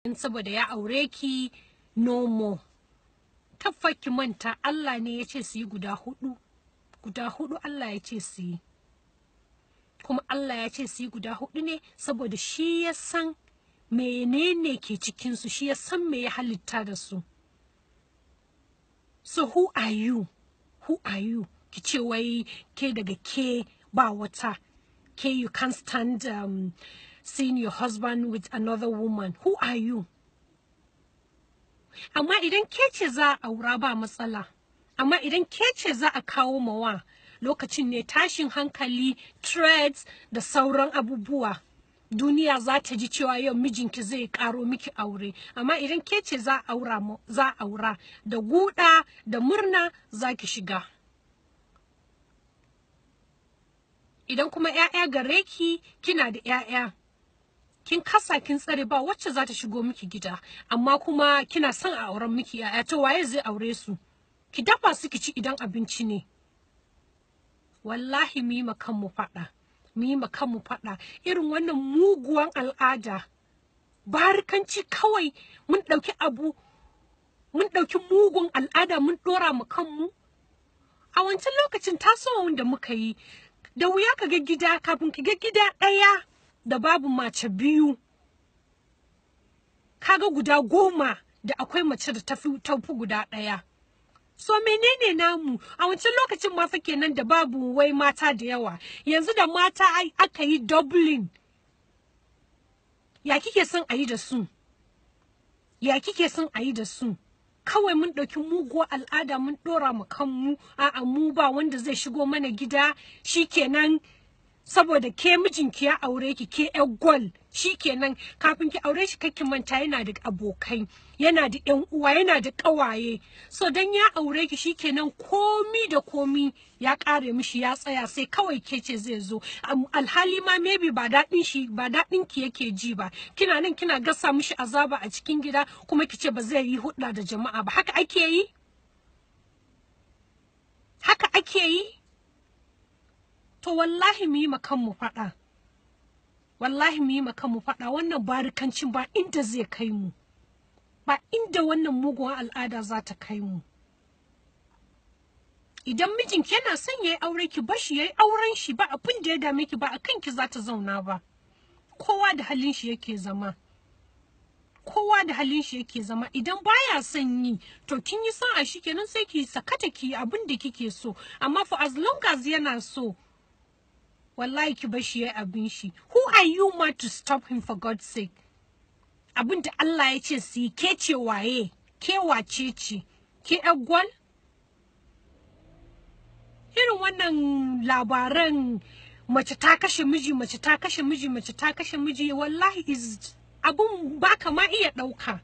saboda ya aure ki no more. Ki manta Allah ne ya ce su yi guda hudu Allah ya ce su yi, kuma Allah ya ce su yi guda hudu ne saboda shi ya san menene ke cikinsu, shi ya san me ya halitta da su. So who are you ki ce wai ke daga ke ba wata, ke you can't stand seeing your husband with another woman. Who are you? Amma idan ke ce za a aura ba matsala, amma idan ke ce za a kawo mawa, lokacin ne tashin hankali, threats da sauran abubuwa. Duniya za ta ji cewa yau mijinki zai karo miki aure, amma idan ke ce za a aura da guda da murna za ki shiga. Idan kuma 'ya'ya gare ki, kina da 'ya'ya, kin kasa kin tsare ba wacce za ta shigo miki gida, amma kuma kina son a auren miki 'ya'ya, to waye zai aure su? Ki dafa su ki ci idan abinci ne. Wallahi mu yi ma kanmu faɗa, irin wannan muguwan al'ada, barikanci kawai, mun ɗauki mugun al'ada mun ɗora mu kanmu. A wancan lokacin tasowar da muka yi, da wuya ka ga gida, kafin ka ga gida ɗaya da babu mace biyu, kaga guda 10 da akwai mace da tafi guda ɗaya. So menene namu? A wancan lokacin ma fa kenan da babu wai mata da yawa. Yanzu da mata aka yi doubling. Ya kike son a yi da su? Kawai mun ɗauki muguwar al'ada mun ɗora mu kanmu. A'a, mu ba wanda zai shigo mana gida, shikenan. Saboda ke mijinki ya aure ki, ke ƴar gwal, shikenan. Kafin ki aure shi kake manta yana da abokai, yana da ƴan uwa, yana da ƙawaye. So dan ya aure ki shikenan, komi da komi ya ƙare mishi, ya tsaya, sai kawai ke ce zai zo. Alhali ma maybe ba daɗin ki yake ji ba. Kina nan kina gasa mishi azaba a cikin gida, kuma ki ce ba zai yi hulɗa da jama'a ba. Haka ake yi? To wallahi mu yi ma kanmu faɗa. Wannan barikancin ba inda zai kai mu. Ba inda wannan muguwar al'ada za ta kai mu. Idan mijinki yana son yayi aure, ki bashi yayi auren shi, ba abin da ya dame ki, ba a kanki za ta zauna ba. Kowa da halin shi yake zama. Idan baya son yi, to kin yi sa'a, shikenan sai ki sakata ki abin da kike so. Amma for as long as yana so, wallahi ki bashi yayi abin shi. Who are you ma to stop him, for God's sake? Abin da Allah ya ce su yi, ke ce waye? Ke wace ce? Ke ƴar gwal? Irin wannan labaran mace ta kashe miji, wallahi abun baka ma iya ɗauka.